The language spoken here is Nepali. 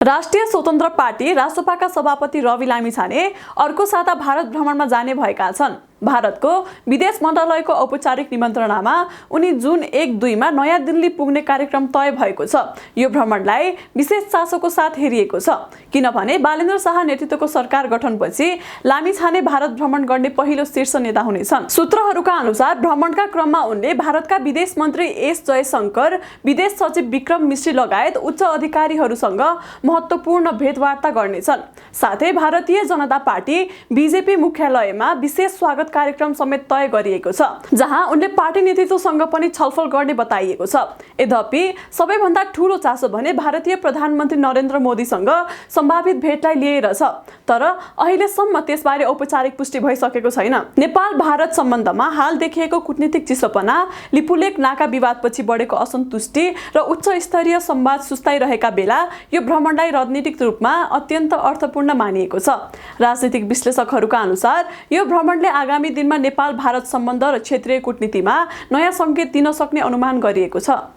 राष्ट्रिय स्वतन्त्र पार्टी रासोपाका सभापति रवि लामिछाने अर्को साता भारत भ्रमणमा जाने भएका छन्। भारतको विदेश मन्त्रालयको औपचारिक निमन्त्रणामा उनी जुन 1-2 मा नयाँ दिल्ली पुग्ने कार्यक्रम तय भएको छ। यो भ्रमणलाई विशेष चासोको साथ हेरिएको छ किनभने बालेन्द्र शाह नेतृत्वको सरकार गठनपछि लामिछाने भारत भ्रमण गर्ने पहिलो शीर्ष नेता हुनेछन्। सूत्रहरूका अनुसार भ्रमणका क्रममा उनले भारतका विदेश मन्त्री एस जयशंकर, विदेश सचिव विक्रम मिश्री लगायत उच्च अधिकारीहरूसँग महत्त्वपूर्ण भेटवार्ता गर्नेछन्। साथै भारतीय जनता पार्टी बीजेपी मुख्यालयमा विशेष स्वागत कार्यक्रम समेत तय गरिएको छ, जहाँ उनले पार्टी नेतृत्वसँग पनि छलफल गर्ने बताइएको छ। यद्यपि सबैभन्दा ठूलो चासो भने भारतीय प्रधानमन्त्री नरेन्द्र मोदीसँग सम्भावित भेटलाई लिएर छ, तर अहिलेसम्म त्यसबारे औपचारिक पुष्टि भइसकेको छैन। नेपाल भारत सम्बन्धमा हाल देखिएको कूटनीतिक चिसोपना, लिपुलेक नाका विवादपछि बढेको असन्तुष्टि र उच्च स्तरीय संवाद सुस्ताइरहेका बेला यो भ्रमणलाई राजनीतिक रूपमा अत्यन्त अर्थपूर्ण मानिएको छ। राजनीतिक विश्लेषकहरूका अनुसार यो भ्रमणले आगामी दिनमा नेपाल भारत सम्बन्ध र क्षेत्रीय कूटनीतिमा नयाँ संकेत दिन सक्ने अनुमान गरिएको छ।